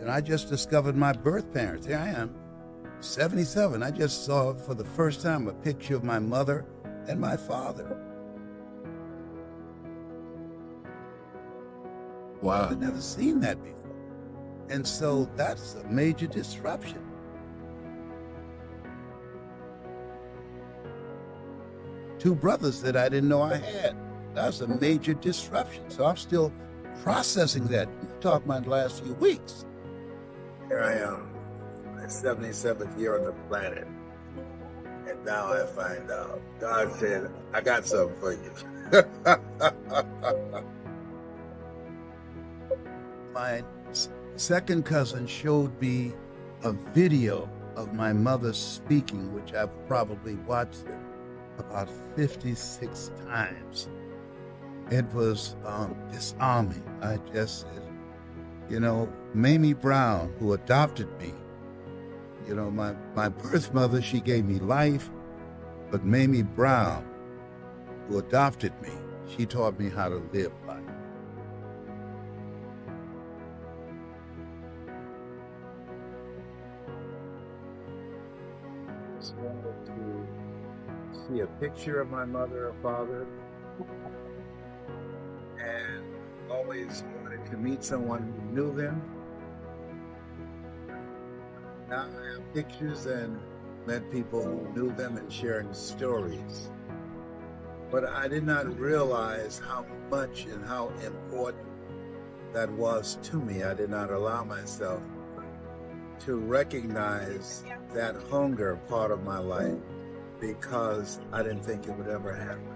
And I just discovered my birth parents. Here I am, 77. I just saw for the first time a picture of my mother and my father. Wow. I've never seen that before. And so that's a major disruption. Two brothers that I didn't know I had. That's a major disruption. So I'm still processing that. You talk about the last few weeks. Here I am, my 77th year on the planet. And now I find out God said, I got something for you. My second cousin showed me a video of my mother speaking, which I've probably watched it about 56 times. It was disarming. I just said, you know, Mamie Brown, who adopted me, you know, my birth mother, she gave me life, but Mamie Brown, who adopted me, she taught me how to live life. Just wanted to see a picture of my mother or father, and always wanted to meet someone who knew them. Now I have pictures and met people who knew them and sharing stories. But I did not realize how much and how important that was to me. I did not allow myself to recognize that hunger part of my life because I didn't think it would ever happen.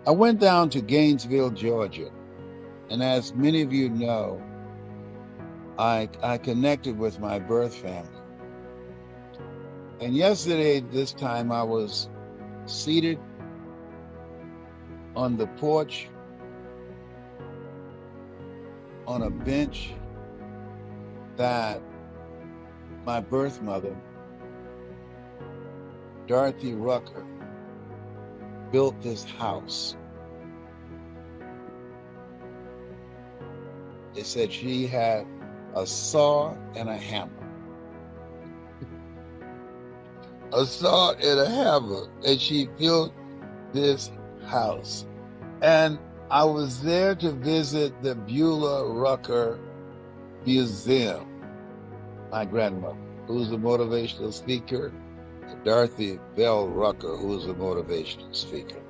I went down to Gainesville, Georgia, and as many of you know, I connected with my birth family. And yesterday, this time, I was seated on the porch on a bench that my birth mother, Dorothy Rucker, built this house. They said she had a saw and a hammer. A saw and a hammer, and she built this house. And I was there to visit the Beulah Rucker Museum. My grandmother, who's a motivational speaker, and Dorothy Bell Rucker, who's a motivational speaker.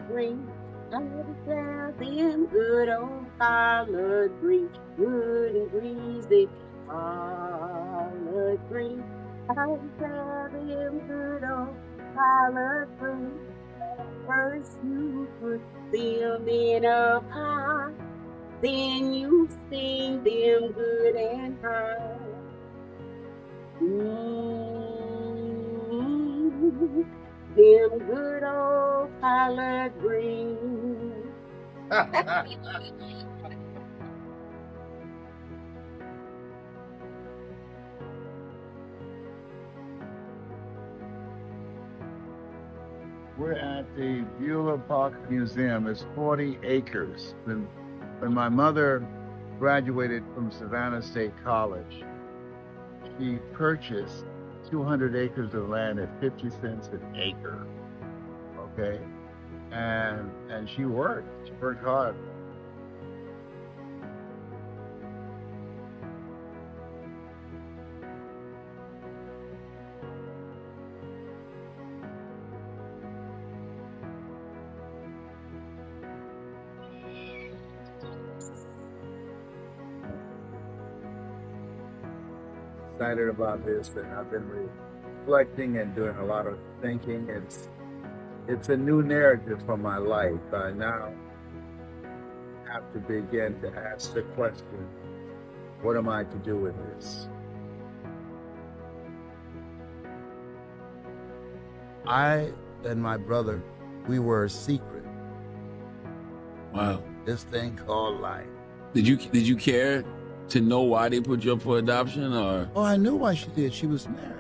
Green, them good old collard green, good and greasy, collard green. I tell them good old collard green. First you put them in a pot, then you steam them good and hot. Them good old collard greens. We're at the Beulah Park Museum. It's 40 acres. When my mother graduated from Savannah State College, she purchased 200 acres of land at 50 cents an acre. Okay? And she worked. She worked hard. Excited about this, and I've been reflecting and doing a lot of thinking. It's a new narrative for my life. I now have to begin to ask the question, what am I to do with this? I and my brother, we were a secret. Wow. This thing called life. Did you care to know why they put you up for adoption, or? Oh, I knew why she did. She was married.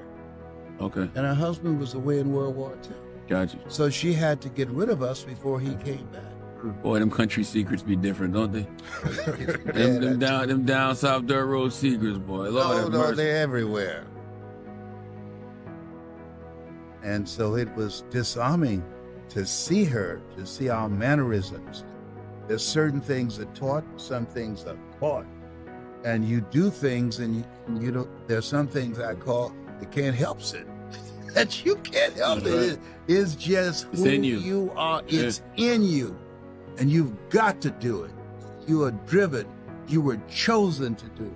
Okay. And her husband was away in World War II. Gotcha. So she had to get rid of us before he came back. Boy, them country secrets be different, don't they? Yeah, them down south dirt road secrets, boy. Lord have no, mercy. they're everywhere. And so it was disarming to see her, to see our mannerisms. There's certain things that taught, some things are caught. And you do things and you don't, there's some things I call, you can't help it. That you can't help it. It's just It's who in you. you are. It's in you. And you've got to do it. You are driven. You were chosen to do it.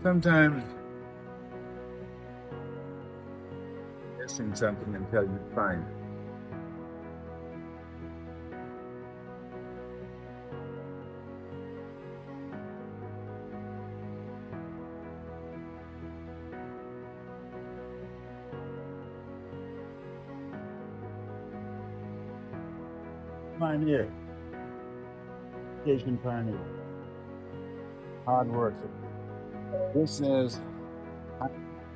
Sometimes missing something until you find it. Pioneer. Education pioneer. Hard worker. This is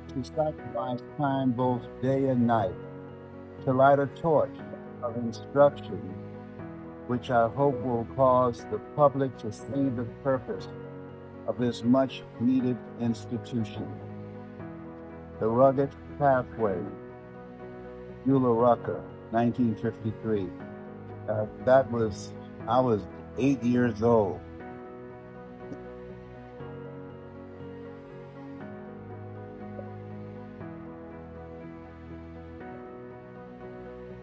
to sacrifice time both day and night to light a torch of instruction, which I hope will cause the public to see the purpose of this much needed institution. The Rugged Pathway, Beulah Rucker, 1953. I was 8 years old.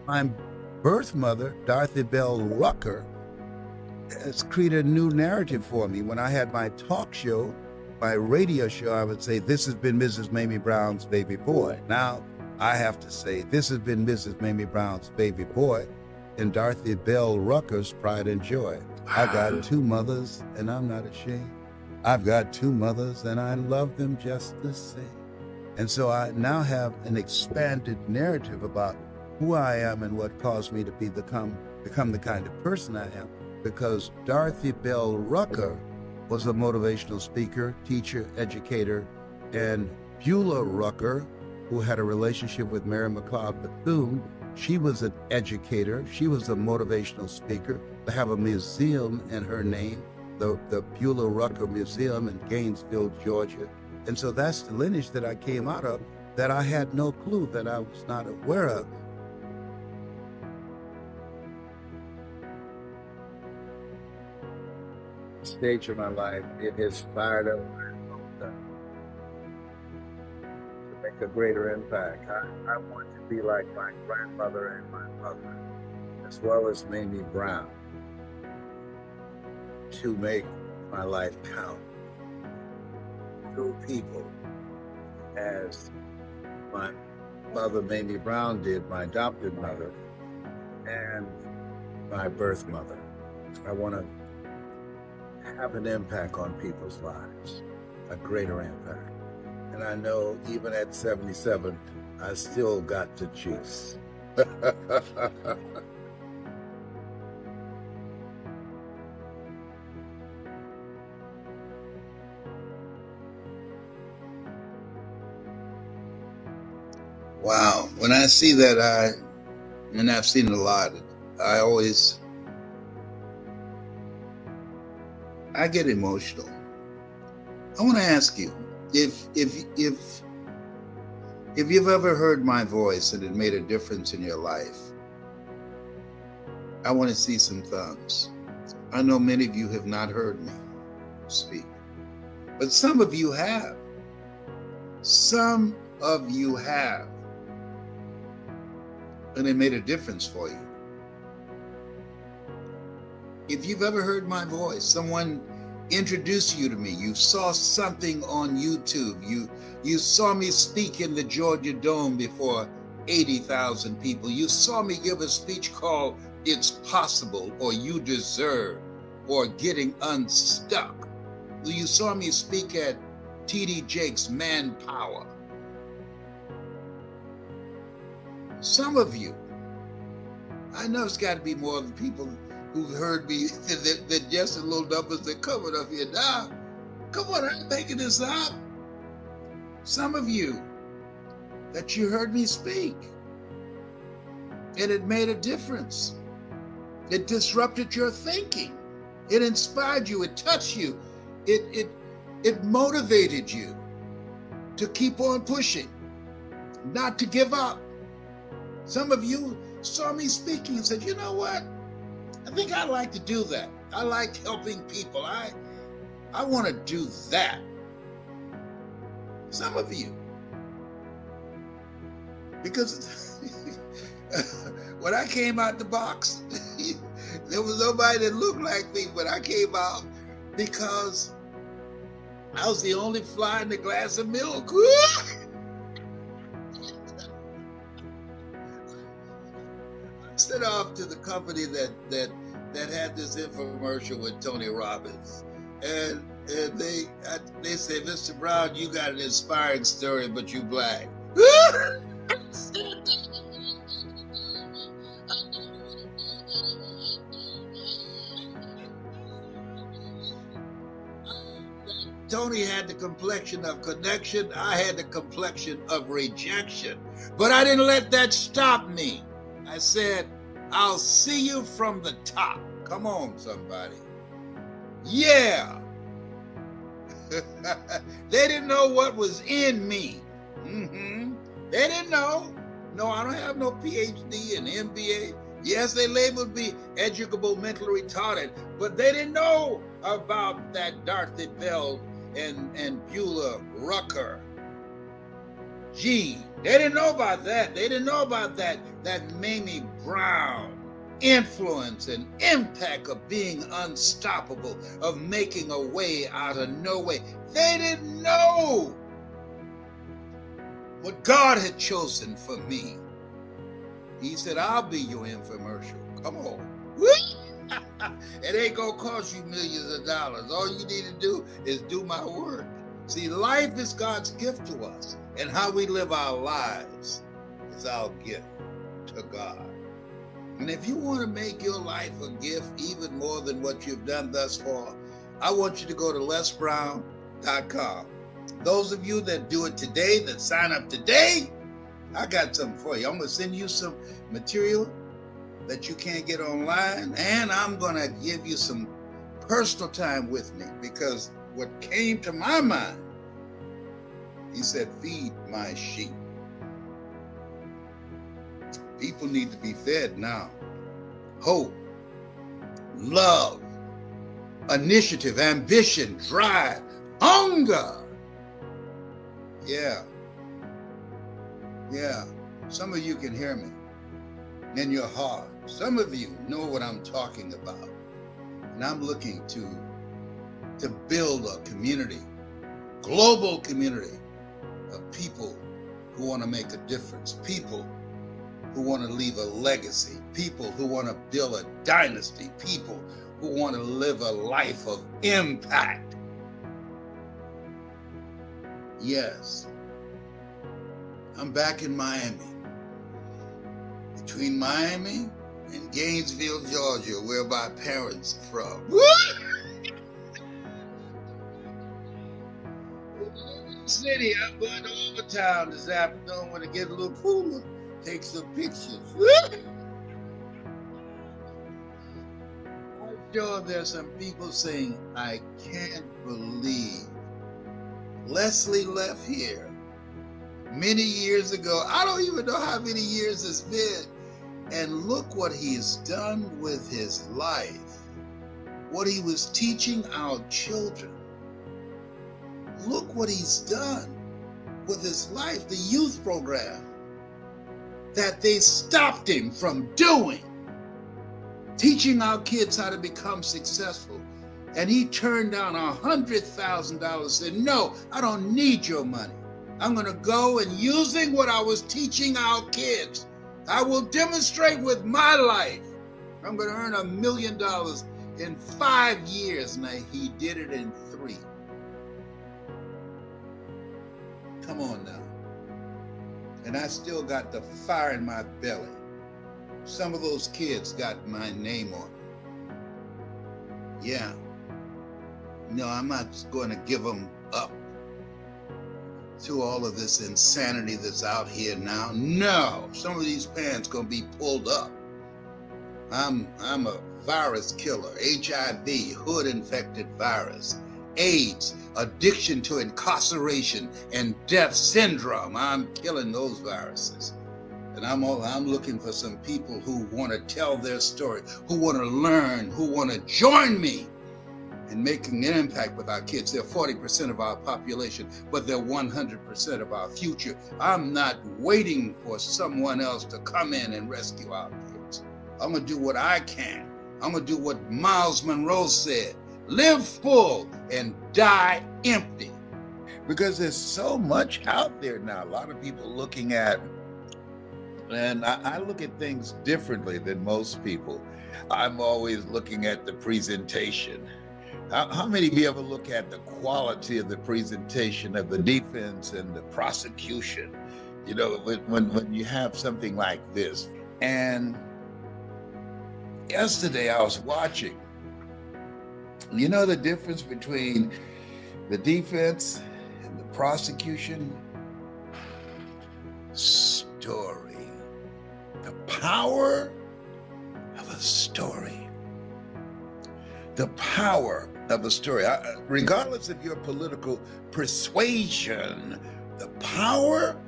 My birth mother, Dorothy Bell Rucker, has created a new narrative for me. When I had my talk show, my radio show, I would say, "This has been Mrs. Mamie Brown's baby boy." Now I have to say, "This has been Mrs. Mamie Brown's baby boy," and Dorothy Bell Rucker's pride and joy. I got two mothers, and I'm not ashamed. I've got two mothers, and I love them just the same. And so I now have an expanded narrative about who I am and what caused me to become the kind of person I am. Because Dorothy Bell Rucker was a motivational speaker, teacher, educator, and Beulah Rucker, who had a relationship with Mary McLeod Bethune, she was an educator, she was a motivational speaker. They have a museum in her name, the Beulah Rucker Museum in Gainesville, Georgia. And so that's the lineage that I came out of that I had no clue, that I was not aware of. Stage of my life, it has fired up my hope to make a greater impact. I want to be like my grandmother and my mother, as well as Mamie Brown, to make my life count through people, as my mother Mamie Brown did, my adopted mother, and my birth mother. I want to have an impact on people's lives, a greater impact. And I know even at 77, I still got the juice. Wow. When I see that, and I've seen it a lot, I get emotional. I want to ask you, if you've ever heard my voice and it made a difference in your life, I want to see some thumbs. I know many of you have not heard me speak, but some of you have. Some of you have. And it made a difference for you. If you've ever heard my voice, someone introduced you to me, you saw something on YouTube, you saw me speak in the Georgia Dome before 80,000 people, you saw me give a speech called "It's Possible" or "You Deserve" or "Getting Unstuck." You saw me speak at T.D. Jakes' Manpower. Some of you, I know it's got to be more than people who've heard me than just the little numbers that covered up here now. Come on, I'm making this up. Some of you that you heard me speak, and it made a difference. It disrupted your thinking. It inspired you. It touched you. It motivated you to keep on pushing, not to give up. Some of you saw me speaking and said, you know what? I think I'd like to do that. I like helping people. I want to do that. Some of you. Because when I came out the box, there was nobody that looked like me when I came out, because I was the only fly in the glass of milk. Sent off to the company that had this infomercial with Tony Robbins, and they say, Mr. Brown, you got an inspiring story, but you black. Tony had the complexion of connection. I had the complexion of rejection. But I didn't let that stop me. I said, I'll see you from the top. Come on, somebody. Yeah. They didn't know what was in me. They didn't know. No, I don't have no PhD and MBA. Yes, they labeled me educable, mentally retarded, but they didn't know about that Dorothy Bell and Beulah Rucker. Gee, they didn't know about that. They didn't know about that Mamie Brown influence and impact of being unstoppable, of making a way out of no way. They didn't know what God had chosen for me. He said, I'll be your infomercial. Come on. It ain't gonna cost you millions of dollars. All you need to do is do my work. See, life is God's gift to us, and how we live our lives is our gift to God. And if you want to make your life a gift even more than what you've done thus far, I want you to go to lesbrown.com. Those of you that do it today, that sign up today, I got something for you. I'm going to send you some material that you can't get online, and I'm going to give you some personal time with me, because what came to my mind, he said, feed my sheep. People need to be fed now. Hope, love, initiative, ambition, drive, hunger. Yeah. Some of you can hear me in your heart. Some of you know what I'm talking about. And I'm looking to build a community, global community of people who want to make a difference, people who want to leave a legacy, people who want to build a dynasty, people who want to live a life of impact. Yes, I'm back in Miami. Between Miami and Gainesville, Georgia, where my parents are from. City, I'm going to Overtown this afternoon when I get a little cooler. Take some pictures. I'm sure there's some people saying, I can't believe Leslie left here many years ago. I don't even know how many years it's been. And look what he's done with his life. What he was teaching our children. Look what he's done with his life, the youth program that they stopped him from doing, teaching our kids how to become successful. And he turned down $100,000, said, no, I don't need your money. I'm going to go, and using what I was teaching our kids, I will demonstrate with my life. I'm going to earn $1 million in 5 years. Now, he did it in 3. Come on now. And I still got the fire in my belly. Some of those kids got my name on it. Yeah. No, I'm not going to give them up to all of this insanity that's out here now. No, some of these pants going to be pulled up. I'm a virus killer, HIV, hood-infected virus, AIDS, addiction to incarceration, and death syndrome. I'm killing those viruses. And I'm looking for some people who want to tell their story, who want to learn, who want to join me in making an impact with our kids. They're 40% of our population, but they're 100% of our future. I'm not waiting for someone else to come in and rescue our kids. I'm going to do what I can. I'm going to do what Miles Monroe said: live full and die empty. Because there's so much out there now. A lot of people looking at, and I look at things differently than most people. I'm always looking at the presentation. How many of you ever look at the quality of the presentation of the defense and the prosecution? You know, when you have something like this. And yesterday I was watching, you know the difference between the defense and the prosecution? Story. The power of a story. The power of a story. Regardless of your political persuasion, the power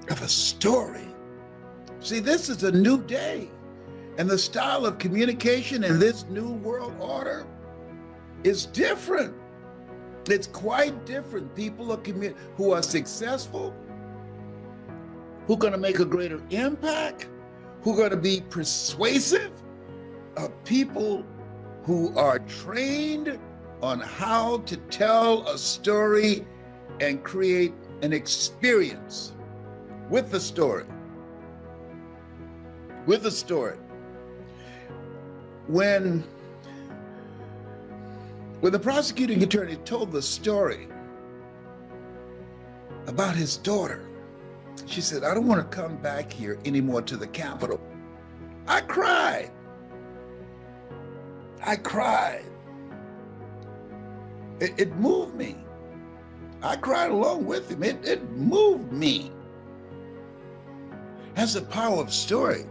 of a story. See, this is a new day. And the style of communication in this new world order is different. It's quite different. People are who are successful, who are going to make a greater impact, who are going to be persuasive, are people who are trained on how to tell a story and create an experience with the story. With the story. When the prosecuting attorney told the story about his daughter, she said, "I don't want to come back here anymore to the Capitol." I cried. I cried. It moved me. I cried along with him. It moved me. That's the power of story.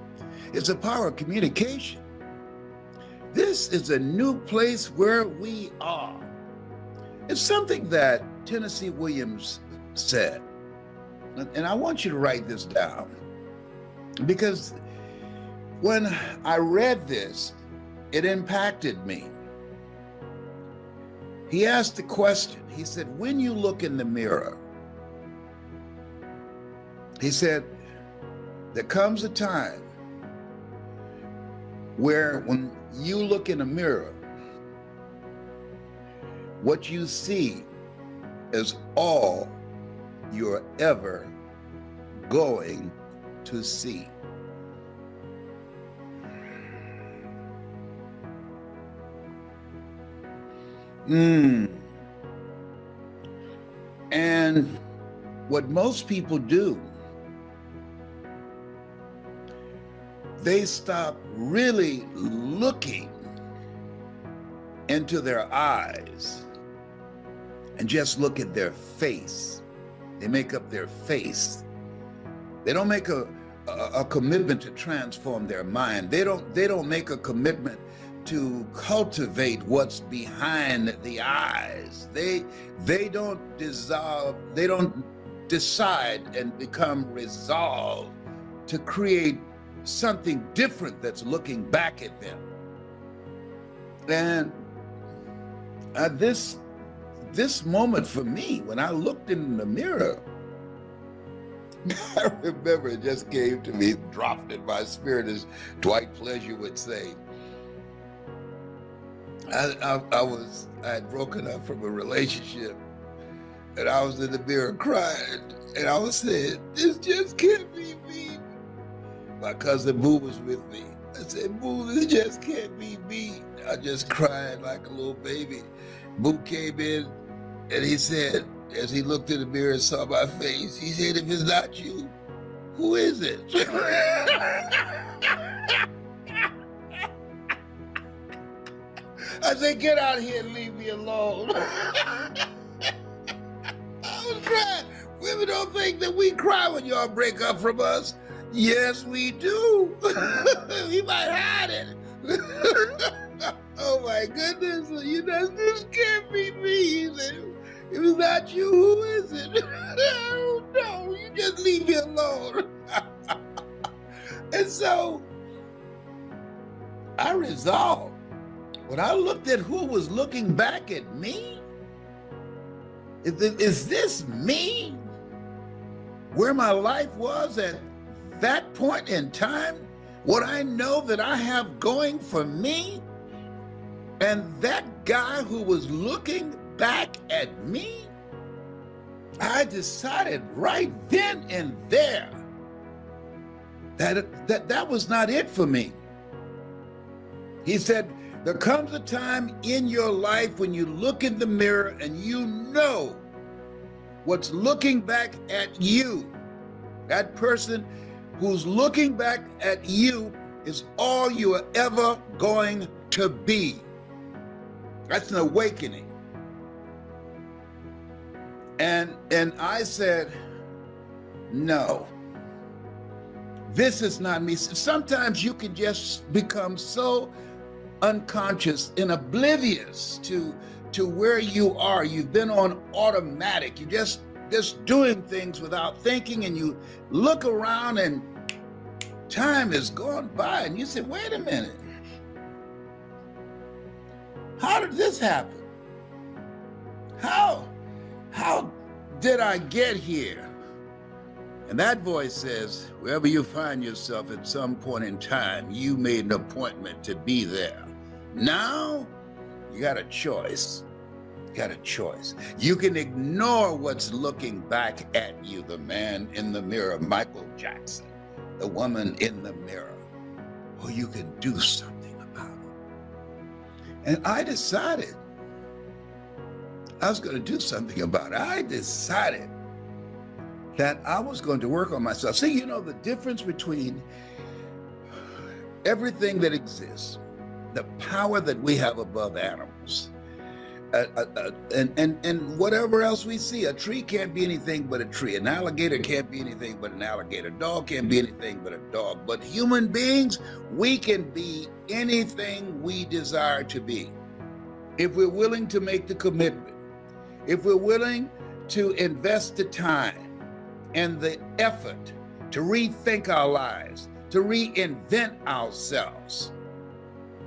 It's the power of communication. This is a new place where we are. It's something that Tennessee Williams said. And I want you to write this down, because when I read this, it impacted me. He asked the question, he said, when you look in the mirror, he said, there comes a time where when you look in a mirror, what you see is all you're ever going to see. And what most people do, they stop really looking into their eyes and just look at their face. They make up their face. They don't make a commitment to transform their mind. They don't make a commitment to cultivate what's behind the eyes. They don't dissolve, they don't decide and become resolved to create something different that's looking back at them. And this moment for me, when I looked in the mirror, I remember it just came to me, dropped in my spirit, as Dwight Pleasure would say. I had broken up from a relationship, and I was in the mirror crying, and I was saying, this just can't be me. My cousin Boo was with me. I said, Boo, this just can't be me. I just cried like a little baby. Boo came in, and he said, as he looked in the mirror and saw my face, he said, if it's not you, who is it? I said, get out here and leave me alone. I was crying. Women don't think that we cry when y'all break up from us. Yes, we do. We might hide it. Oh my goodness, you just can't be me. He said, if it's not you, who is it? I don't know. You just leave me alone. And so I resolved, when I looked at who was looking back at me, is this me? Where my life was at that point in time? What I know that I have going for me? And that guy who was looking back at me? I decided right then and there that was not it for me. He said, there comes a time in your life when you look in the mirror and you know what's looking back at you. That person who's looking back at you is all you are ever going to be. That's an awakening. And I said, no, this is not me. Sometimes you can just become so unconscious and oblivious to where you are. You've been on automatic. You just doing things without thinking, and you look around and time is going by and you say, wait a minute. How did this happen? How did I get here? And that voice says, wherever you find yourself at some point in time, you made an appointment to be there. Now, you got a choice. You got a choice. You can ignore what's looking back at you, the man in the mirror, Michael Jackson, the woman in the mirror, or you can do something about it. And I decided I was going to do something about it. I decided that I was going to work on myself. See, you know, the difference between everything that exists, the power that we have above animals, and whatever else we see. A tree can't be anything but a tree. An alligator can't be anything but an alligator. A dog can't be anything but a dog. But human beings, we can be anything we desire to be. If we're willing to make the commitment, if we're willing to invest the time and the effort to rethink our lives, to reinvent ourselves,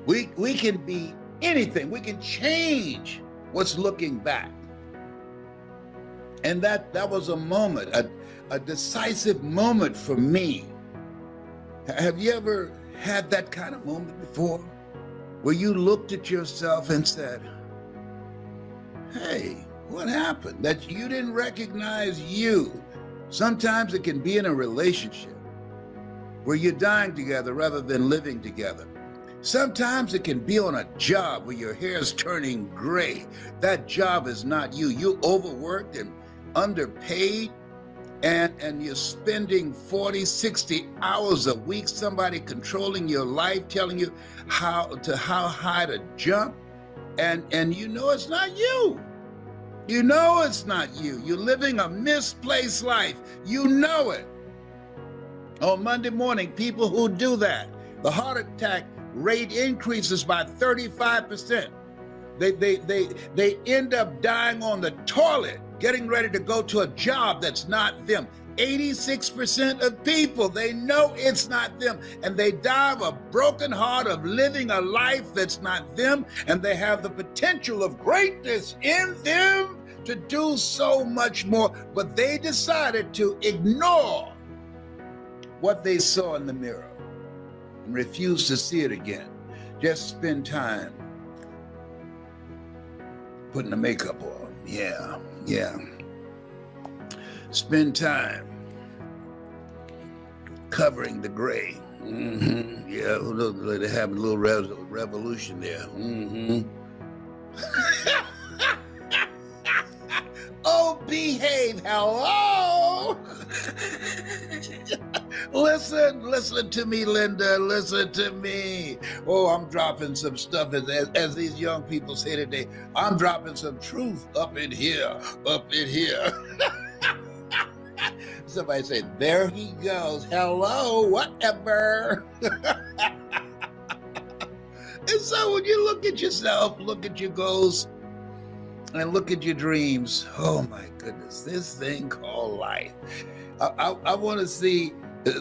we can be anything. We can change what's looking back. And that was a moment, a decisive moment for me. Have you ever had that kind of moment before, where you looked at yourself and said, hey, what happened? That you didn't recognize you. Sometimes it can be in a relationship where you're dying together rather than living together. Sometimes it can be on a job where your hair is turning gray. That job is not you. You overworked and underpaid, and you're spending 40, 60 hours a week, somebody controlling your life, telling you how high to jump, and you know it's not you. You know it's not you. You're living a misplaced life. You know it. On Monday morning, people who do that, the heart attack rate increases by 35%. They end up dying on the toilet, getting ready to go to a job that's not them. 86% of people, they know it's not them, and they die of a broken heart of living a life that's not them, and they have the potential of greatness in them to do so much more, but they decided to ignore what they saw in the mirror and refuse to see it again. Just spend time putting the makeup on. Yeah. Spend time covering the gray. Yeah, they have a little revolution there. Obedience. wave. Hello. Listen to me, Linda. Listen to me. Oh, I'm dropping some stuff as these young people say today. I'm dropping some truth up in here, up in here. Somebody say, there he goes. Hello, whatever. And so when you look at yourself, look at your goals, and look at your dreams, oh my goodness, this thing called life. I want to see,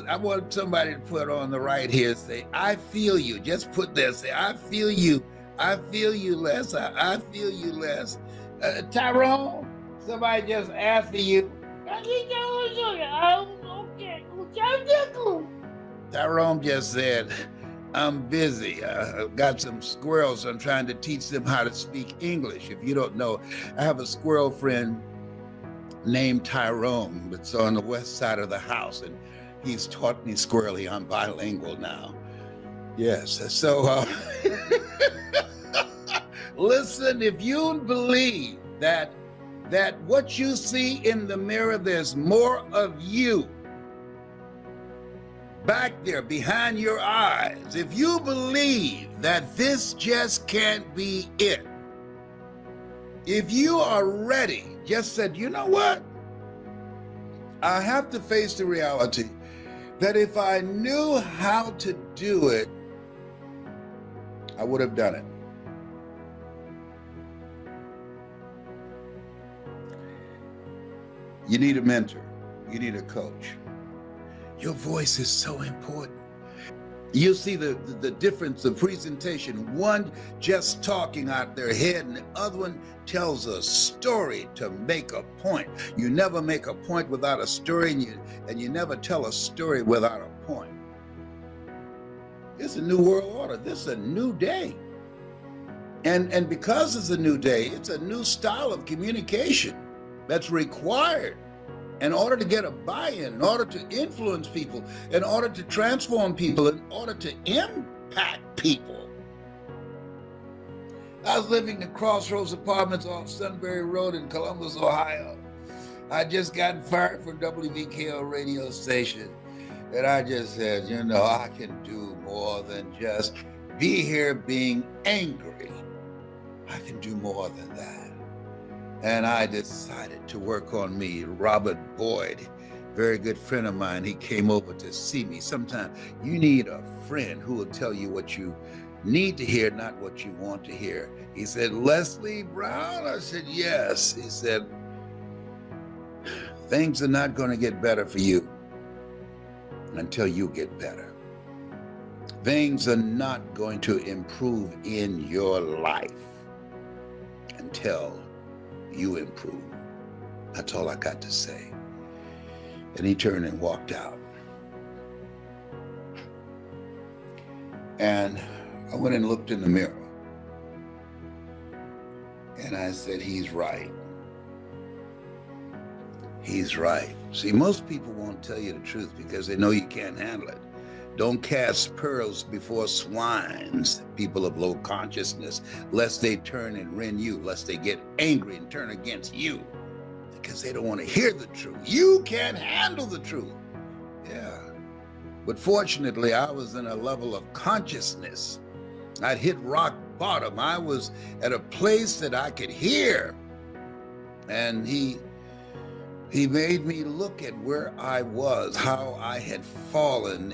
I want somebody to put on the right here, say, I feel you. Just put there, say, I feel you. I feel you, Les. I feel you, Les. Tyrone, somebody just after you. Tyrone just said, I'm busy. I've got some squirrels. I'm trying to teach them how to speak English. If you don't know, I have a squirrel friend named Tyrone that's on the west side of the house, and he's taught me squirrely. I'm bilingual now. Yes. So listen, if you believe that what you see in the mirror, there's more of you back there behind your eyes. If you believe that this just can't be it, if you are ready, just said, you know what? I have to face the reality that if I knew how to do it, I would have done it. You need a mentor. You need a coach. Your voice is so important. You see the difference of presentation. One just talking out their head, and the other one tells a story to make a point. You never make a point without a story, and you never tell a story without a point. It's a new world order. This is a new day. And because it's a new day, it's a new style of communication that's required in order to get a buy-in, in order to influence people, in order to transform people, in order to impact people. I was living in Crossroads Apartments off Sunbury Road in Columbus, Ohio. I just gotten fired from WVKO radio station. And I just said, you know, I can do more than just be here being angry. I can do more than that. And I decided to work on me. Robert Boyd, very good friend of mine, he came over to see me. Sometimes you need a friend who will tell you what you need to hear, not what you want to hear. He said, Leslie Brown? I said, yes. He said, things are not going to get better for you until you get better. Things are not going to improve in your life until you improve. That's all I got to say. And he turned and walked out. And I went and looked in the mirror. And I said, he's right. He's right. See, most people won't tell you the truth because they know you can't handle it. Don't cast pearls before swines, people of low consciousness, lest they turn and rend you, lest they get angry and turn against you, because they don't want to hear the truth. You can't handle the truth. Yeah. But fortunately, I was in a level of consciousness. I'd hit rock bottom. I was at a place that I could hear. And he made me look at where I was, how I had fallen,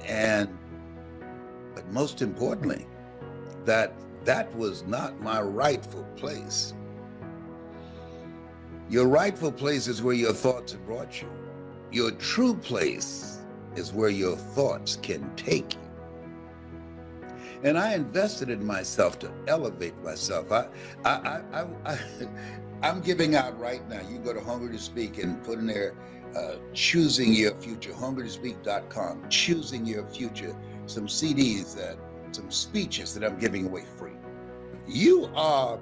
but most importantly, that was not my rightful place. Your rightful place is where your thoughts have brought you. Your true place is where your thoughts can take you. And I invested in myself to elevate myself. I'm giving out right now. You can go to Hungry to Speak and put in there, choosing your future, hungrytospeak.com, choosing your future, some CDs, some speeches that I'm giving away free. You are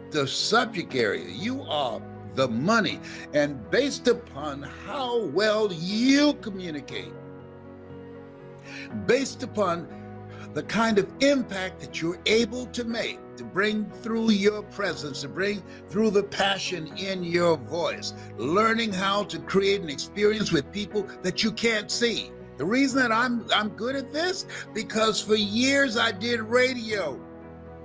the subject area. You are the money. And based upon how well you communicate, based upon the kind of impact that you're able to make, to bring through your presence, to bring through the passion in your voice, learning how to create an experience with people that you can't see. The reason that I'm good at this, because for years I did radio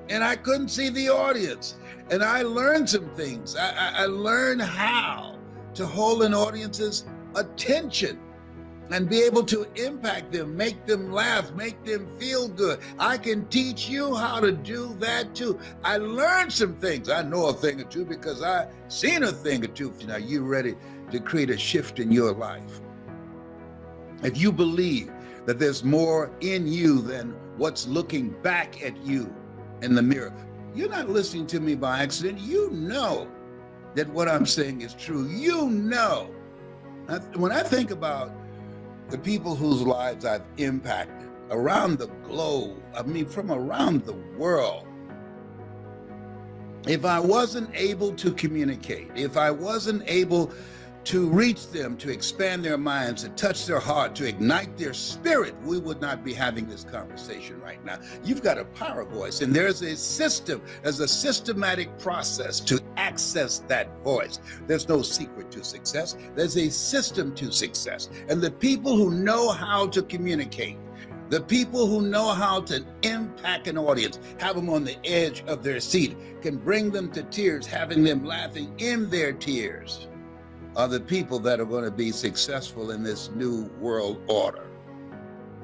and I couldn't see the audience. And I learned some things. I learned how to hold an audience's attention and be able to impact them, make them laugh, make them feel good. I can teach you how to do that too. I learned some things. I know a thing or two because I've seen a thing or two. Now you're ready to create a shift in your life. If you believe that there's more in you than what's looking back at you in the mirror, you're not listening to me by accident. You know that what I'm saying is true. You know. When I think about the people whose lives I've impacted around the globe, I mean, from around the world, if I wasn't able to communicate, if I wasn't able to reach them, to expand their minds, to touch their heart, to ignite their spirit, we would not be having this conversation right now. You've got a power voice, and there's a system, there's a systematic process to access that voice. There's no secret to success. There's a system to success. And the people who know how to communicate, the people who know how to impact an audience, have them on the edge of their seat, can bring them to tears, having them laughing in their tears, are the people that are going to be successful in this new world order.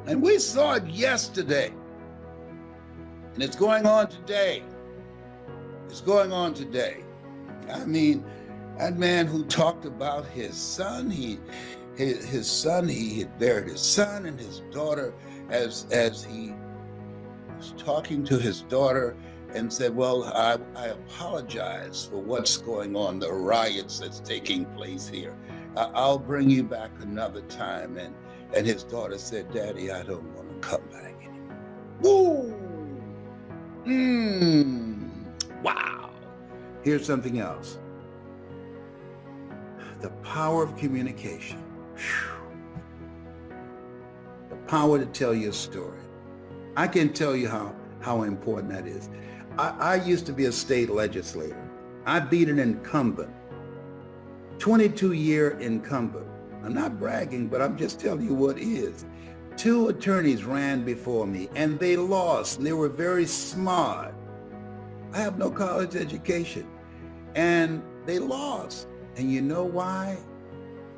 And we saw it yesterday, and it's going on today. It's going on today. I mean, that man who talked about his son, he had buried his son and his daughter, as he was talking to his daughter and said, well, I apologize for what's going on, the riots that's taking place here. I'll bring you back another time. And his daughter said, Daddy, I don't want to come back anymore. Woo! Wow. Here's something else. The power of communication. Whew. The power to tell your story. I can tell you how important that is. I used to be a state legislator. I beat an incumbent, 22-year incumbent. I'm not bragging, but I'm just telling you what is. 2 attorneys ran before me and they lost. They were very smart. I have no college education. And they lost. And you know why?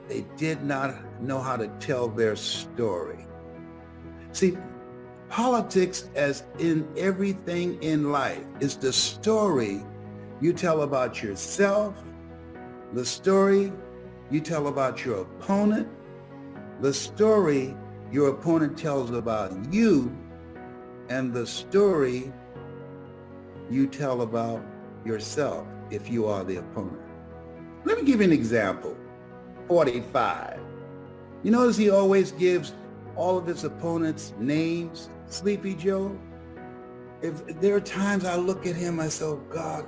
They did not know how to tell their story. See, politics, as in everything in life, is the story you tell about yourself, the story you tell about your opponent, the story your opponent tells about you, and the story you tell about yourself if you are the opponent. Let me give you an example. 45. You notice he always gives all of his opponents names. Sleepy Joe. If there are times I look at him, I say, oh God,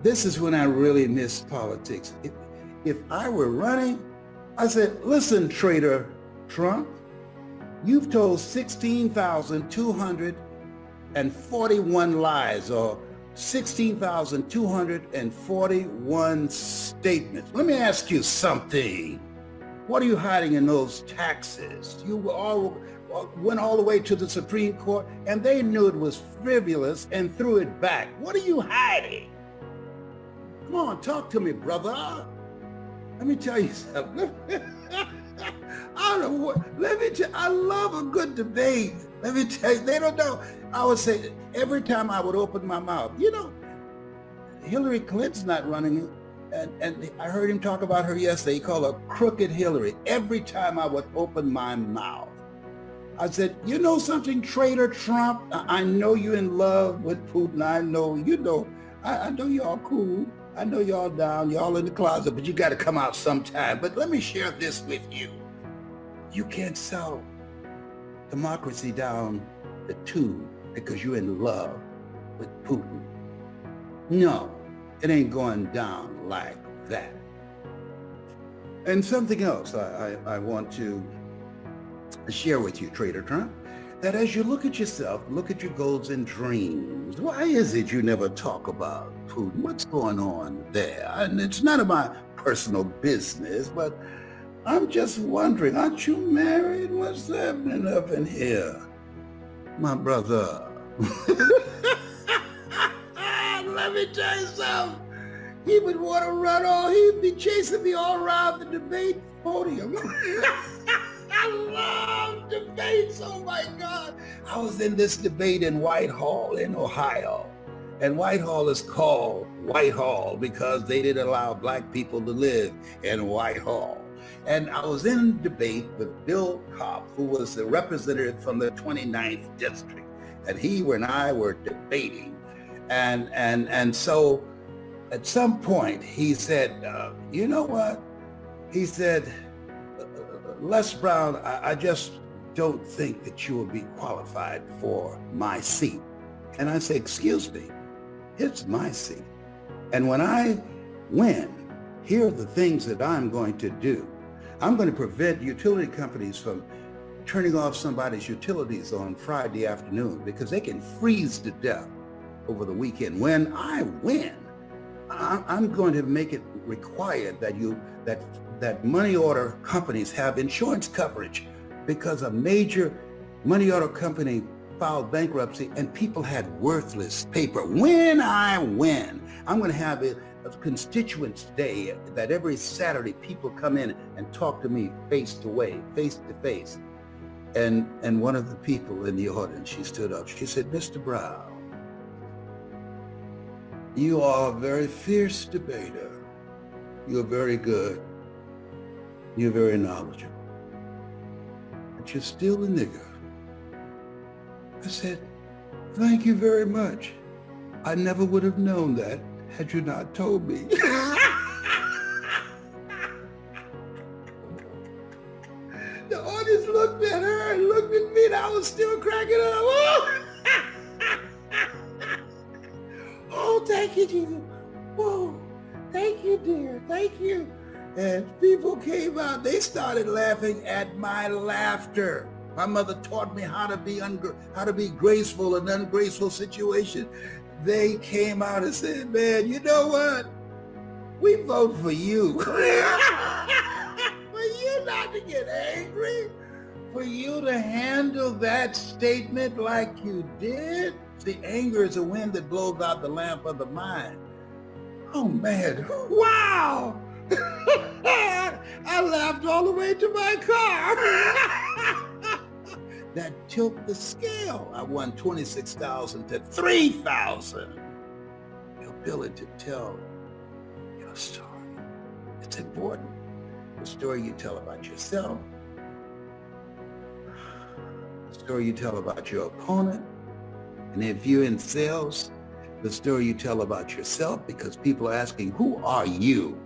this is when I really miss politics. If I were running, I said, listen, traitor Trump, you've told 16,241 lies, or 16,241 statements. Let me ask you something. What are you hiding in those taxes? You went all the way to the Supreme Court and they knew it was frivolous and threw it back. What are you hiding? Come on, talk to me, brother. Let me tell you something. I don't know what, I love a good debate. Let me tell you, they don't know. I would say every time I would open my mouth, Hillary Clinton's not running, and I heard him talk about her yesterday. He called her Crooked Hillary. Every time I would open my mouth, I said, you know something, traitor Trump? I know you're in love with Putin. I know y'all cool. I know y'all down, y'all in the closet, but you got to come out sometime. But let me share this with you. You can't sell democracy down the tube because you're in love with Putin. No, it ain't going down like that. And something else I want to share with you, Trader Trump. that as you look at yourself, look at your goals and dreams, why is it you never talk about Putin? What's going on there? And it's none of my personal business, but I'm just wondering, aren't you married? What's happening up in here? My brother. Let me tell you something. He would want to run all, he'd be chasing me all around the debate podium. I love debates, oh my God. I was in this debate in Whitehall in Ohio. And Whitehall is called Whitehall because they didn't allow black people to live in Whitehall. And I was in debate with Bill Kopp, who was the representative from the 29th district. And he and I were debating. And so at some point he said, you know what? He said, Les Brown, I just don't think that you will be qualified for my seat. And I say, excuse me, it's my seat. And when I win, here are the things that I'm going to do. I'm going to prevent utility companies from turning off somebody's utilities on Friday afternoon because they can freeze to death over the weekend. When I win, I'm going to make it required that money order companies have insurance coverage because a major money order company filed bankruptcy and people had worthless paper. When I win, I'm going to have a constituents day that every Saturday people come in and talk to me face to face. And one of the people in the audience, she stood up. She said, Mr. Brown, you are a very fierce debater. You're very good. You're very knowledgeable. But you're still a nigger. I said, thank you very much. I never would have known that had you not told me. The audience looked at her and looked at me and I was still cracking up. Oh, thank you, Jesus. Whoa, thank you, dear. Thank you. And people came out. They started laughing at my laughter. My mother taught me how to be graceful in ungraceful situations. They came out and said, man, you know what? We vote for you. For you not to get angry, for you to handle that statement like you did. See, anger is a wind that blows out the lamp of the mind. Oh man, wow. I laughed all the way to my car. That tilted the scale. I won 26,000 to 3,000. Your ability to tell your story. It's important. The story you tell about yourself. The story you tell about your opponent. And if you're in sales, the story you tell about yourself, because people are asking, who are you?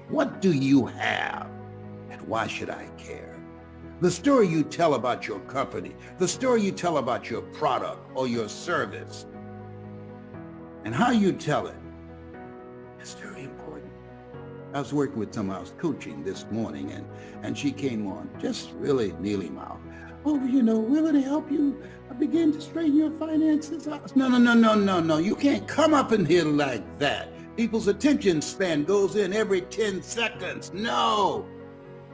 What do you have? And why should I care? The story you tell about your company, the story you tell about your product or your service, and how you tell it is very important. I was working with someone I was coaching this morning, and she came on just really mealy mouth. Oh, you know, we're going to help you begin to straighten your finances out. No. You can't come up in here like that. People's attention span goes in every 10 seconds. No.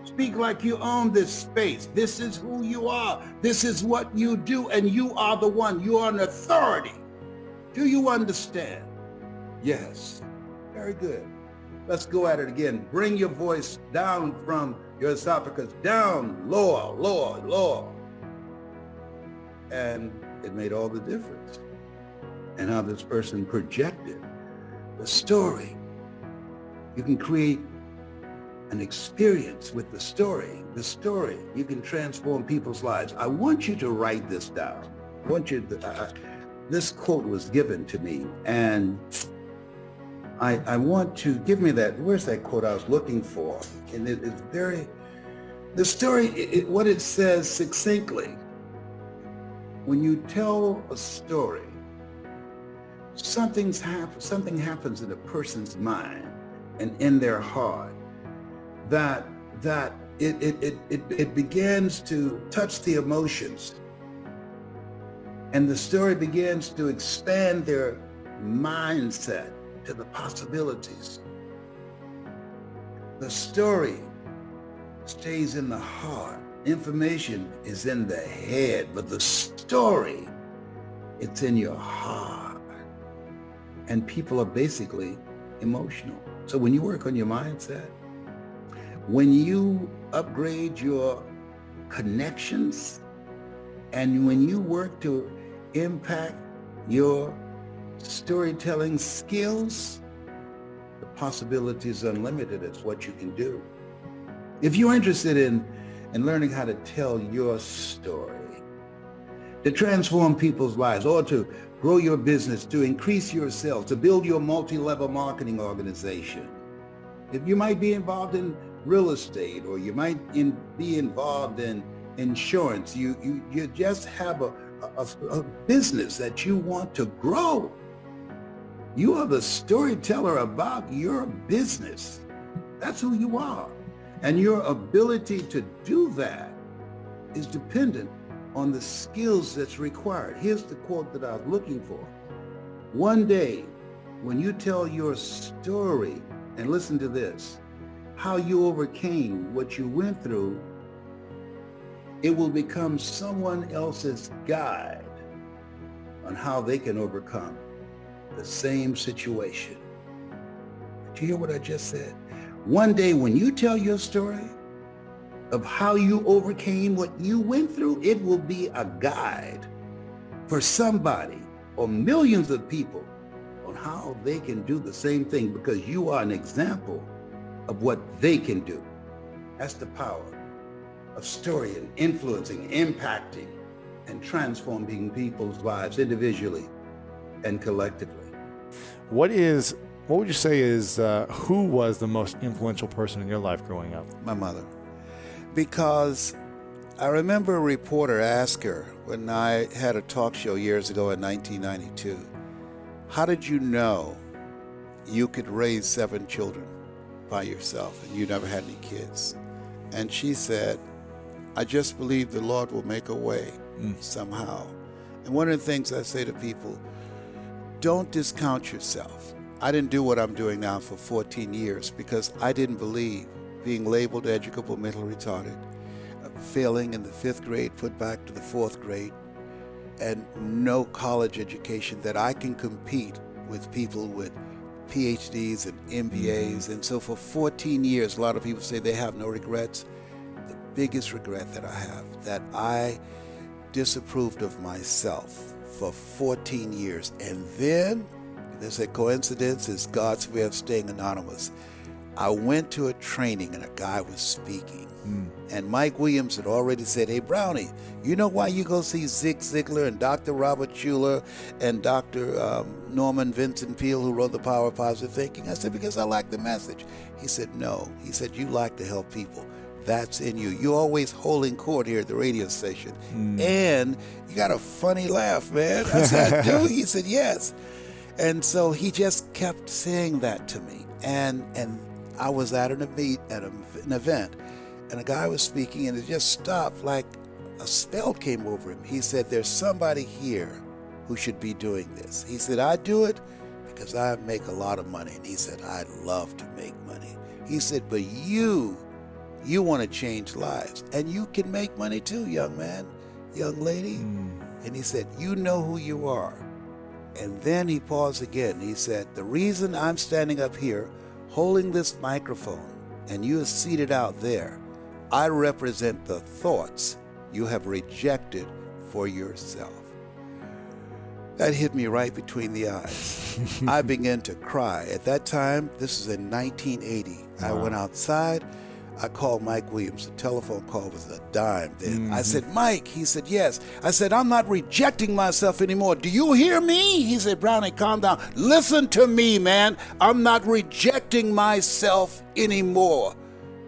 Speak like you own this space. This is who you are. This is what you do, and you are the one. You are an authority. Do you understand? Yes. Very good. Let's go at it again. Bring your voice down from your esophagus, down, lower. And it made all the difference. And how this person projected the story. You can create an experience with the story. You can transform people's lives. I want you to write this down. I want you to, this quote was given to me, and I want to give me that. Where's that quote I was looking for? And it's very, the story, what it says succinctly, when you tell a story, something happens in a person's mind and in their heart that it begins to touch the emotions And the story begins to expand their mindset to the possibilities. The story stays in the heart. Information is in the head, but the story, it's in your heart. And people are basically emotional. So when you work on your mindset, when you upgrade your connections, and when you work to impact your storytelling skills, the possibilities are unlimited. It's what you can do. If you're interested in learning how to tell your story, to transform people's lives, or to grow your business, to increase your sales, to build your multi-level marketing organization, if you might be involved in real estate, or you might be involved in insurance, you just have a business that you want to grow, you are the storyteller about your business. That's who you are. And your ability to do that is dependent on the skills that's required. Here's the quote that I was looking for. One day, when you tell your story, and listen to this, how you overcame what you went through, it will become someone else's guide on how they can overcome the same situation. Did you hear what I just said? One day when you tell your story of how you overcame what you went through, it will be a guide for somebody or millions of people on how they can do the same thing, because you are an example of what they can do. That's the power of story, and influencing, impacting, and transforming people's lives individually and collectively. What would you say is, who was the most influential person in your life growing up? My mother. Because I remember a reporter asked her when I had a talk show years ago in 1992, how did you know you could raise 7 children by yourself and you never had any kids? And she said, I just believe the Lord will make a way somehow. And one of the things I say to people, don't discount yourself. I didn't do what I'm doing now for 14 years because I didn't believe being labeled educable mentally retarded, failing in the 5th grade, put back to the 4th grade, and no college education, that I can compete with people with PhDs and MBAs. And so for 14 years, a lot of people say they have no regrets. The biggest regret that I have, that I disapproved of myself for 14 years. And then, there's a coincidence, it's God's way of staying anonymous. I went to a training and a guy was speaking. And Mike Williams had already said, hey, Brownie, you know why you go see Zig Ziglar and Dr. Robert Schuller and Dr. Norman Vincent Peale, who wrote The Power of Positive Thinking? I said, because I like the message. He said, no. He said, you like to help people. That's in you. You're always holding court here at the radio station. And you got a funny laugh, man. I said, I do? He said, yes. And so he just kept saying that to me. And I was at an event, and a guy was speaking, and it just stopped, like a spell came over him. He said, there's somebody here who should be doing this. He said, I do it because I make a lot of money. And he said, I love to make money. He said, but you want to change lives, and you can make money too, young man, young lady. And he said, you know who you are. And then he paused again. He said, the reason I'm standing up here holding this microphone and you are seated out there, I represent the thoughts you have rejected for yourself. That hit me right between the eyes. I began to cry. At that time, this is in 1980. Wow. I went outside. I called Mike Williams. The telephone call was a dime then. I said, Mike. He said, yes. I said, I'm not rejecting myself anymore. Do you hear me? He said, Brownie, calm down. Listen to me, man. I'm not rejecting myself anymore.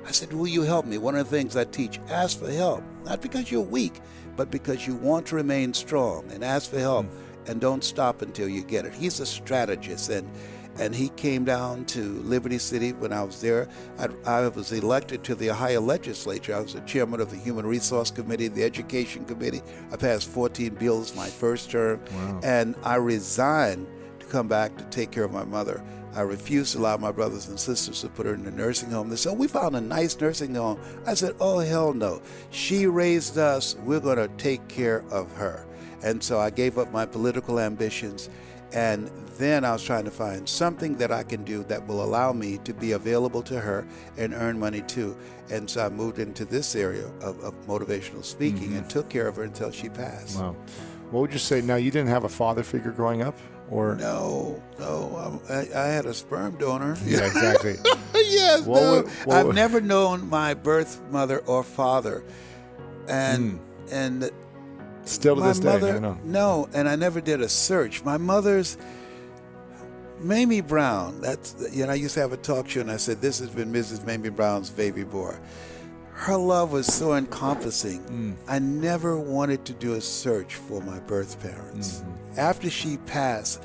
I said, will you help me? One of the things I teach, ask for help. Not because you're weak, but because you want to remain strong. And ask for help. And don't stop until you get it. He's a strategist. and he came down to Liberty City when I was there. I was elected to the Ohio legislature. I was the chairman of the Human Resource Committee, the Education Committee. I passed 14 bills my first term, Wow. and I resigned to come back to take care of my mother. I refused to allow my brothers and sisters to put her in a nursing home. They said, "Oh, we found a nice nursing home." I said, "Oh, hell no. She raised us. We're going to take care of her." And so I gave up my political ambitions. And then I was trying to find something that I can do that will allow me to be available to her and earn money too. And so I moved into this area of motivational speaking and took care of her until she passed. Wow. What would you say? Now, you didn't have a father figure growing up? Or No, I had a sperm donor. Yeah, exactly. Yes, What no. would- what I've would- never known my birth mother or father. And Still to my this day, mother, I know. no, and I never did a search. My mother's Mamie Brown. I used to have a talk show, and I said, "This has been Mrs. Mamie Brown's baby boy." Her love was so encompassing. I never wanted to do a search for my birth parents. After she passed,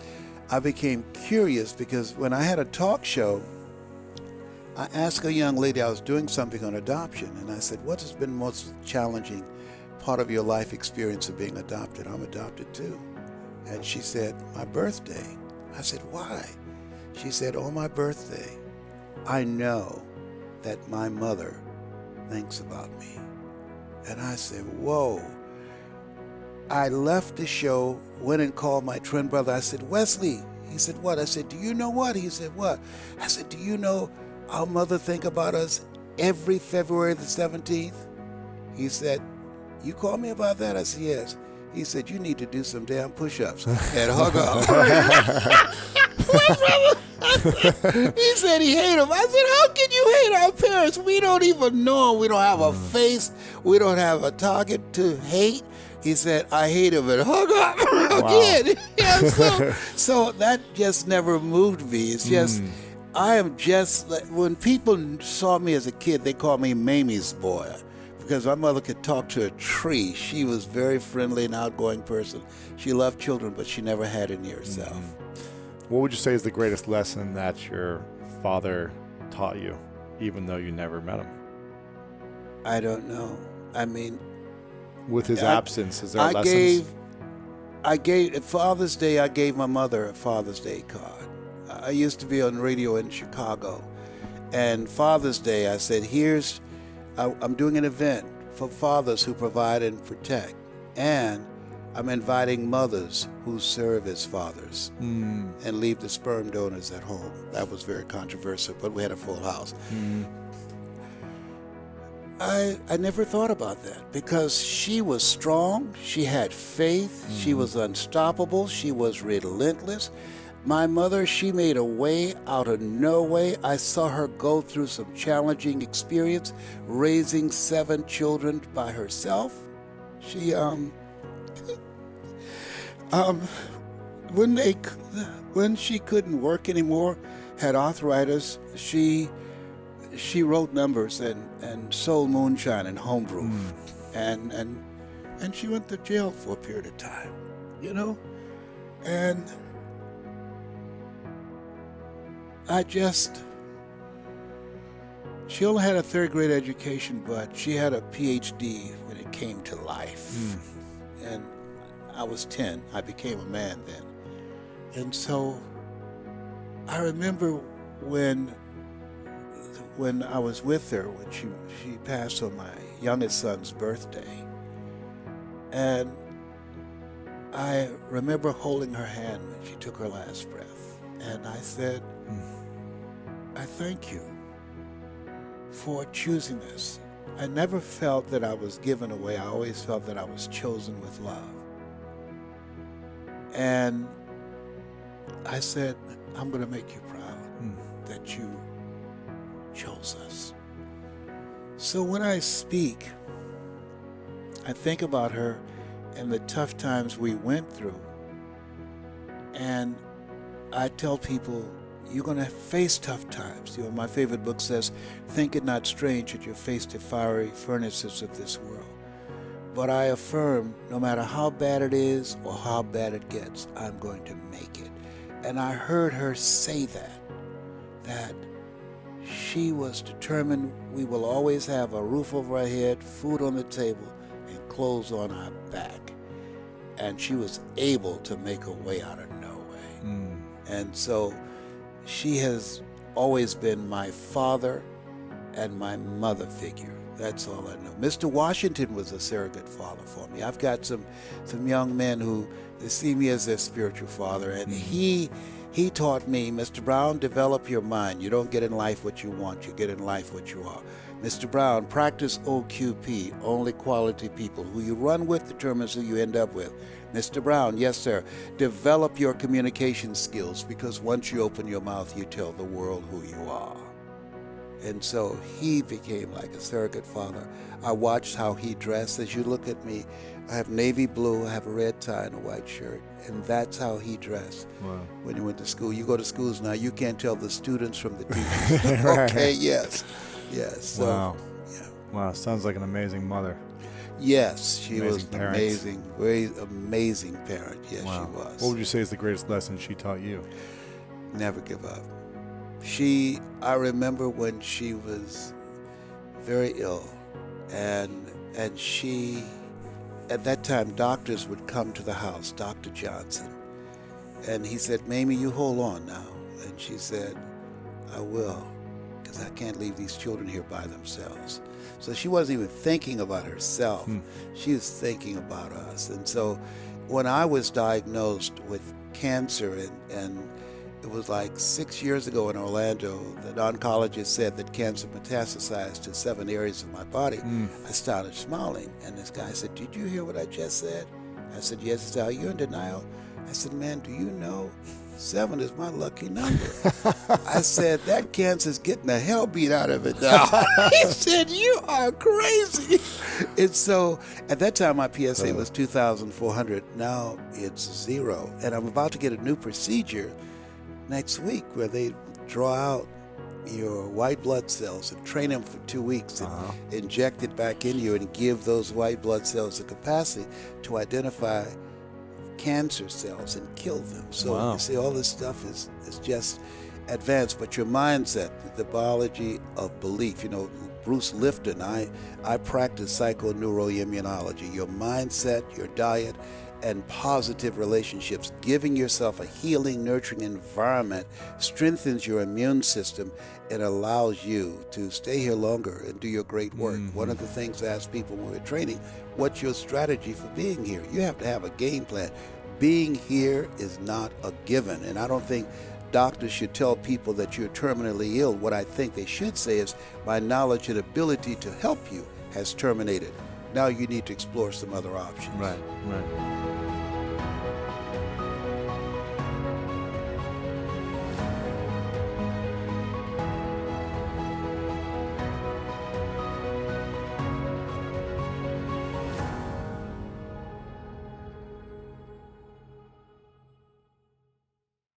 I became curious because when I had a talk show, I asked a young lady, I was doing something on adoption, and I said, "What has been the most challenging part of your life experience of being adopted?" "I'm adopted too." And she said, "My birthday." I said, "Why?" She said, "On my birthday, I know that my mother thinks about me." And I said, "Whoa." I left the show, went and called my twin brother. I said, "Wesley." He said, "What?" I said, "Do you know what?" He said, "What?" I said, "Do you know our mother think about us every February the 17th? He said, "You called me about that?" I said, "Yes." He said, "You need to do some damn push-ups and hug up." He said he hated him. I said, "How can you hate our parents? We don't even know him. We don't have a face. We don't have a target to hate." He said, "I hate him and hug up again." Yeah, so that just never moved me. It's just, I am just, like, when people saw me as a kid, they called me Mamie's boy. Because my mother could talk to a tree. She was very friendly and outgoing person. She loved children, but she never had any herself. What would you say is the greatest lesson that your father taught you, even though you never met him? I don't know. I mean, With his absence, is there lessons? at Father's Day, I gave my mother a Father's Day card. I used to be on radio in Chicago. And Father's Day, I said, I'm doing an event for fathers who provide and protect. And I'm inviting mothers who serve as fathers and leave the sperm donors at home. That was very controversial, but we had a full house. I never thought about that because she was strong. She had faith. She was unstoppable. She was relentless. My mother, she made a way out of no way. I saw her go through some challenging experience, raising 7 children by herself. She, when she couldn't work anymore, had arthritis, she wrote numbers and sold moonshine and homebrew. And she went to jail for a period of time, and she only had a 3rd grade education, but she had a PhD when it came to life. And I was 10. I became a man then. And so I remember when I was with her, when she passed on my youngest son's birthday. And I remember holding her hand when she took her last breath. And I said, "I thank you for choosing us." I never felt that I was given away. I always felt that I was chosen with love. And I said, "I'm going to make you proud that you chose us." So when I speak, I think about her and the tough times we went through. And I tell people, you're going to face tough times. My favorite book says, "Think it not strange that you're faced the fiery furnaces of this world." But I affirm, no matter how bad it is or how bad it gets, I'm going to make it. And I heard her say that she was determined we will always have a roof over our head, food on the table, and clothes on our back. And she was able to make a way out of no way. And so she has always been my father and my mother figure. That's all I know. Mr. Washington was a surrogate father for me. I've got some young men who they see me as their spiritual father, and he taught me, Mr. Brown, develop your mind. You don't get in life what you want, you get in life what you are. Mr. Brown, practice OQP, only quality people. Who you run with determines who you end up with. Mr. Brown, yes sir, develop your communication skills, because once you open your mouth, you tell the world who you are. And so he became like a surrogate father. I watched how he dressed. As you look at me, I have navy blue, I have a red tie and a white shirt, and that's how he dressed. Wow. When he went to school. You go to schools now, you can't tell the students from the teachers. Okay, yes. So, wow. Yeah. Wow, sounds like an amazing mother. Yes, she Amazing was an parents. amazing, very amazing parent. Yes, Wow. she was. What would you say is the greatest lesson she taught you? Never give up. I remember when she was very ill, and she, at that time, doctors would come to the house, Dr. Johnson, and he said, Mamie, you hold on now. And she said, I will, because I can't leave these children here by themselves. So she wasn't even thinking about herself. She was thinking about us. And so when I was diagnosed with cancer, and it was like 6 years ago in Orlando, the oncologist said that cancer metastasized to 7 areas of my body. I started smiling, and this guy said, did you hear what I just said? I said, yes. He said, are you in denial? I said, man, do you know 7 is my lucky number? I said, that cancer's getting the hell beat out of it now. He said, you are crazy. And so at that time, my PSA was 2,400. Now it's 0. And I'm about to get a new procedure next week where they draw out your white blood cells and train them for 2 weeks and inject it back in you and give those white blood cells the capacity to identify cancer cells and kill them. So you see, all this stuff is just advanced, but your mindset, the biology of belief, Bruce Lifton, I practice psychoneuroimmunology. Your mindset, your diet, and positive relationships, giving yourself a healing, nurturing environment strengthens your immune system and allows you to stay here longer and do your great work. One of the things I ask people when we're training, what's your strategy for being here? You have to have a game plan. Being here is not a given, and I don't think doctors should tell people that you're terminally ill. What I think they should say is, my knowledge and ability to help you has terminated. Now you need to explore some other options. Right.